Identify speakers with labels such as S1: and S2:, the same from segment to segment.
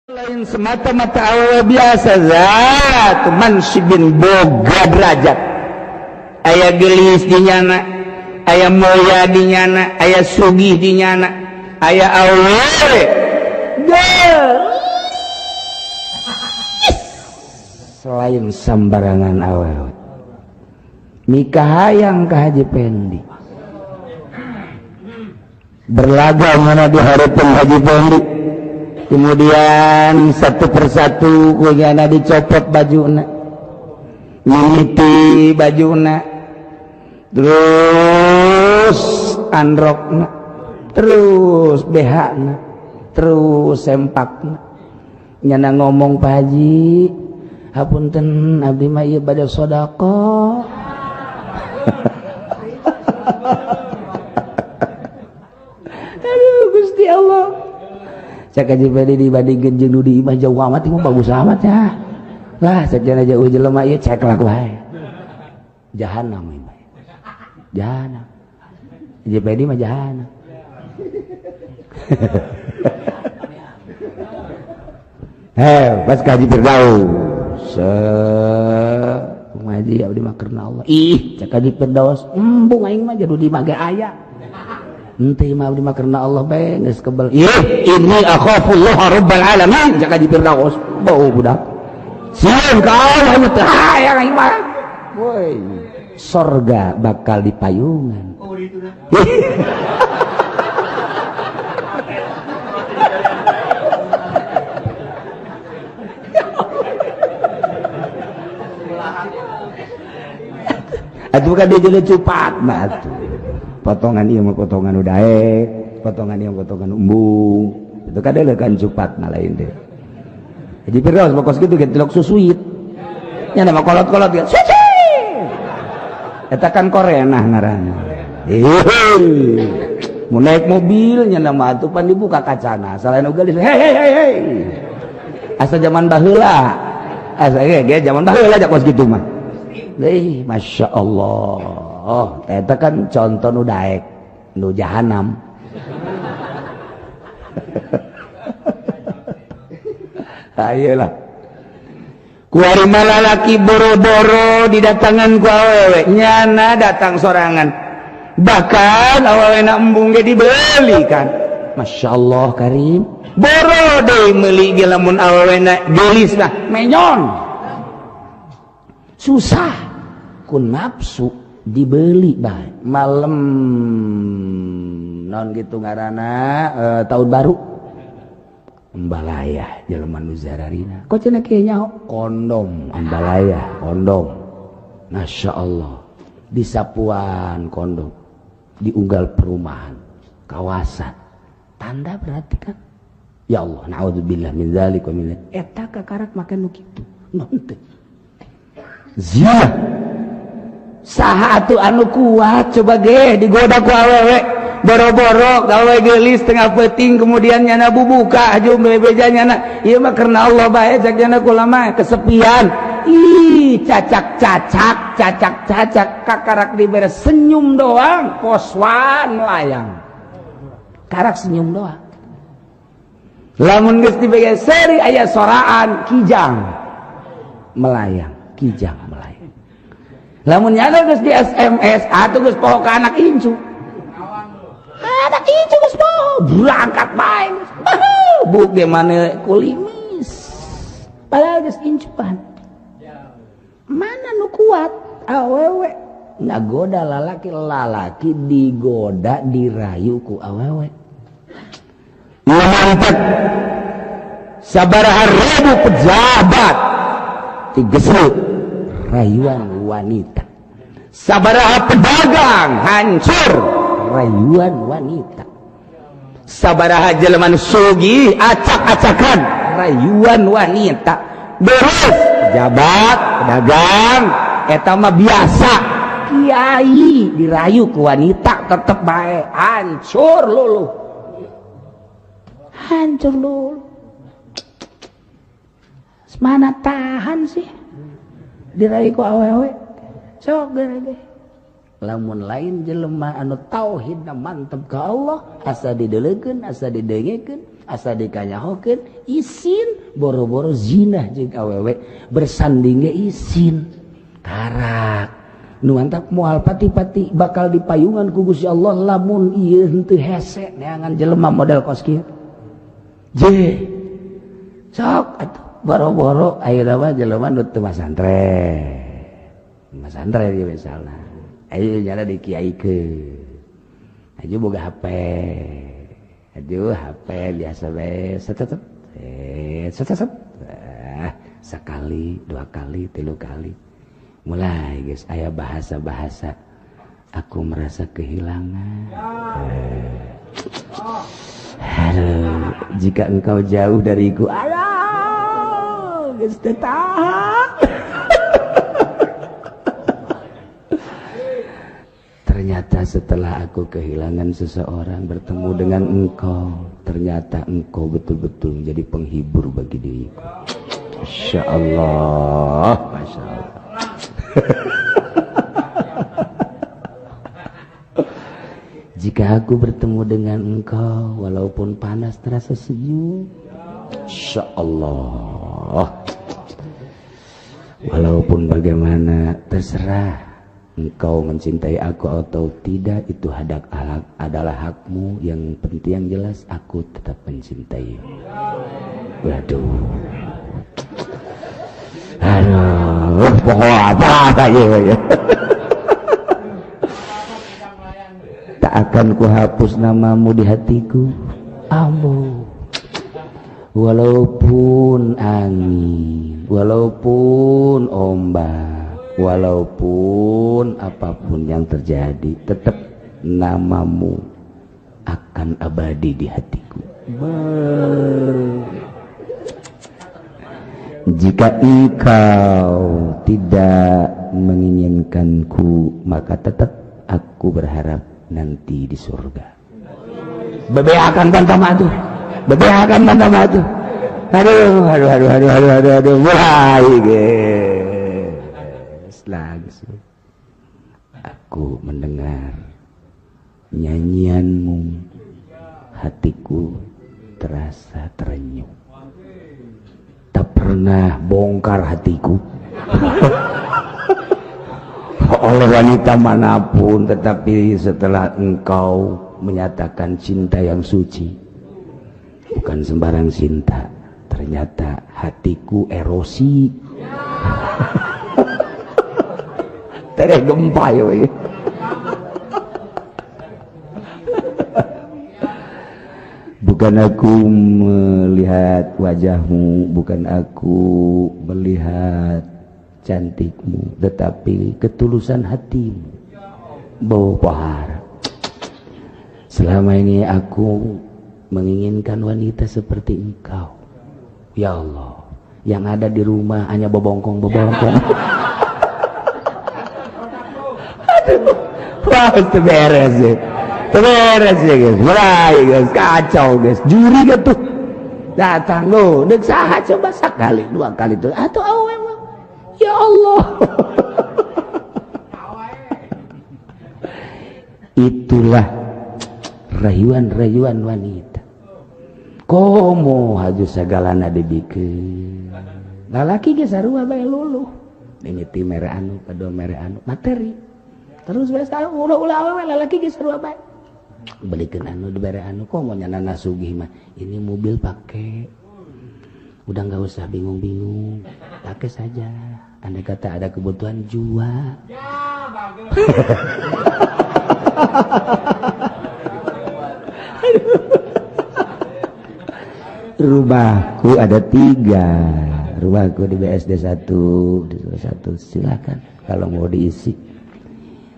S1: lain semata-mata awewe biasa zat mansibin boga derajat aya gelis di nyana aya moya di nyana aya sugih di nyana aya awewe selain sambarangan awewe nikah hayang ka Haji Pendi berlaga mana diharapkan Haji Pendi. Kemudian satu persatu kunyana dicopot bajuna, mimiti bajuna, terus androkna, terus behana, terus sempakna. Nyana ngomong Pak Haji, hapunten abdi mah ieu bade sodako. Aduh Gusti Allah. Cak Haji Pendi dibandingkeun jeung nu di imah jauh amat mah bagus amat ya. Lah sakjana jauh jelema ieu cek lah wae. Jahanam imah. Jahanam. Haji Pendi mah jahanam. Pas ka Haji Firdaus. Ngaji abdi mah karena Allah. Ih, cak Haji Firdaus, embung aing mah jadu di imah ge aya. Ente mah abdi mah karena Allah bae geus kebal. Ini akhafullah rabbal alamin cak Haji Firdaus. Bau budak. Sieun ka Allah mah teu hayang aing mah. Woi, surga bakal dipayungan. Oh ditu dah. Atuh kan dia jadi cupat mah atuh. Potongan ieu mah potongan udae, potongan ieu potongan umbung. Itu kadang kan cupat na lain teh. Haji Firdaus pokos kitu ge telok susuit. Nya nama kolot-kolot ge. Suci. Eta kan korenah ngaranna. Mun naik mobil nya nama atuh pan dibuka kacana. Selain ugal hei. Asa zaman baheula. Asa ge zaman baheula jak kos kitu mah. Masya Allah. Oh, eta kan contoh nu daek, nu jahanam. Ayolah. Kuari malalaki boro-boro didatangan ku awewe, nyana datang sorangan. Bahkan awewe na embung ge dibelikan. Masya Allah Karim. Boro deui meuli ge lamun awewe na gelis lah menyon. Susah ku nafsu dibeli bae malam non gitu ngaranna tahun baru ambalaya jelema nu zararina kok cenah kieu nyaho kondom ambalaya kondom Masya Allah di sapuan kondom di unggal perumahan kawasan tanda berarti kan ya Allah naudzubillah min dzalik wa min eta kakarak make nu kitu non teh zina saha atuh anu kuat coba ge digoda ku awewe boro-boro gawe geulis tengah peuting kemudian nyana bubuka ajum bebeja nyana ieu mah karena Allah bae cak nyana kulama kesepian ih cacak kakarak dibere senyum doang poswan melayang karak senyum doang lamun geus dibege seri aya soraan kijang melayang kijang melayang lamun nyana geus di SMS atuh geus poho ka anak incu anak incu geus poho berangkat bae buk ge mane kulimis padahal geus incuan mana nu kuat awewe ngagoda lalaki digoda dirayu ku awewe mantep sabaraha ribu pejabat tigesut rayuan wanita sabaraha pedagang hancur rayuan wanita sabaraha jelema sugih acak-acakan rayuan wanita beres pejabat pedagang eta mah biasa kiai dirayu ku wanita tetep bae hancur luluh mana tahan sih dirayu ku awewe sok ge lamun lain jelema anu tauhidna mantep ka Allah asa didelekeun asa didengekeun asa dikanyahokeun isin boro-boro zina jeung awewe bersanding ge isin karak nu mantap moal pati-pati bakal dipayungan ku Gusti Allah lamun ieu henteu hese neangan jelema model kos kieu je sok atuh boro-boro ayeuna mah jelema nu teu masantren ieu misalna ayeuna nyana dikiaikeun aju boga HP aduh HP biasa bae setet sekali dua kali tilu kali mulai guys aya bahasa-bahasa aku merasa kehilangan aduh jika engkau jauh dariku aduh guys tetap ternyata setelah aku kehilangan seseorang bertemu dengan engkau ternyata engkau betul-betul menjadi penghibur bagi diriku. Masya Allah, Masya Allah. Jika aku bertemu dengan engkau walaupun panas terasa sejuk, Masya Allah. Walaupun bagaimana terserah engkau mencintai aku atau tidak itu adalah hakmu. Yang penting yang jelas aku tetap mencintai. Waduh, aduh, pokok apa ya? Tak akan kuhapus namamu di hatiku, ambo. Walaupun angin, walaupun ombak, walaupun apapun yang terjadi tetap namamu akan abadi di hatiku. Jika engkau tidak menginginkanku maka tetap aku berharap nanti di surga. Bebeakan bantah matu, bebeakan bantah matu. Aduh mulai lagi aku mendengar nyanyianmu, hatiku terasa terenyuh. Tak pernah bongkar hatiku oleh wanita manapun, tetapi setelah engkau menyatakan cinta yang suci, bukan sembarang cinta, ternyata hatiku erosi. Tereh gempa ya. Bukan aku melihat wajahmu, bukan aku melihat cantikmu, tetapi ketulusan hatimu. Bau pahar. Selama ini aku menginginkan wanita seperti engkau. Ya Allah, yang ada di rumah hanya bobongkong-bobongkong. Wah, itu beres ya. Beres ya guys, mulai guys, kacau guys, juri gitu datang lo, dek saha coba sekali, dua kali tuh, atau awe mah, ya Allah. Itulah rayuan-rayuan wanita. Komo haju sagalana dibikin, lalaki ge sarua bae luluh, mimiti mere anu, kadua mere anu, materi. Terus biasa ulah-ulah awewe lalaki ge sarua bae. Belikan anu dibere anu kok mau nyana sugih mah ini mobil pakai udah nggak usah bingung-bingung pakai saja andai kata ada kebutuhan jual ya bagus. Rumahku ada 3 rumahku di BSD 1 di 1 silakan kalau mau diisi.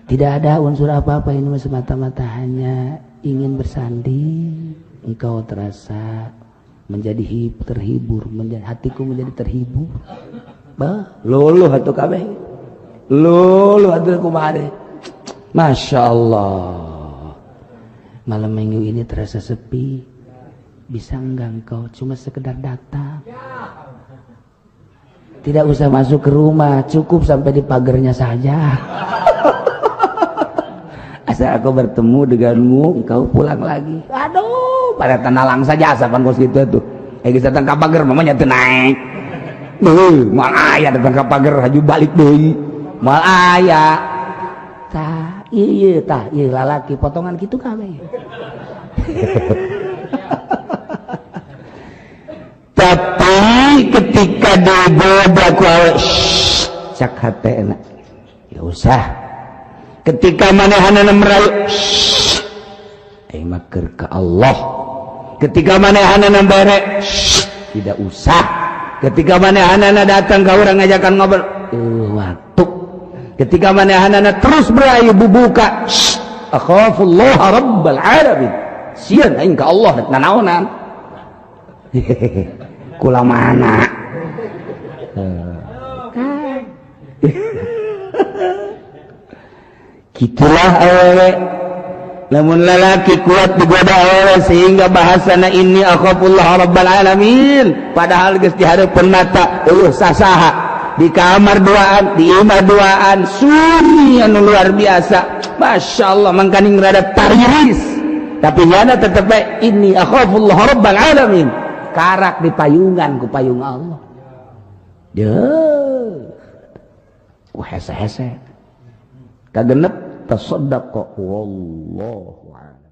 S1: Tidak ada unsur apa-apa, ini semata-mata hanya ingin bersanding. Engkau terasa menjadi terhibur, hatiku menjadi terhibur. Bah, luluh atuh kabeh. Luluh atuh kumaha. Masya Allah. Malam minggu ini terasa sepi. Bisa enggak engkau cuma sekedar datang? Tidak usah masuk ke rumah, cukup sampai di pagarnya saja. Asal aku bertemu denganmu, engkau pulang lagi. Aduh, pada tenalang saja asapan kos gitu tuh. Geus datang ka pager mamanya teu naik. Mal aya datang ka pager haju balik deui. Mal aya. Tah, ieu tah, ieu lalaki potongan kitu kabeh. Tapi ketika digoda ku awe cak hatena. Ya usah. Ketika manehana merayu aing mah keur ka Allah. Ketika manehana bare tidak usah. Ketika manehana datang ka urang ngajakan ngobrol waktu. Ketika manehana terus berayu bubuka akhafullah rabbal alamin. Sieun aing ka Allah rek nanaonan. Kula mana? Kitulah awewe. Lamun lalaki kuat digoda awewe sehingga bahasana inni akhafullah rabbal alamin. Padahal geus di hareupeun mata sasaha di kamar duaan, di imah duaan, sunyi anu luar biasa. Masya Allah mangkaning rada tariris. Tapi nyana tetep inni akhafullah rabbal alamin. Karak di payungan ku payung Allah. Deuh. Ku hese-hese. Kagenep tasaddaq wallahu a'lam.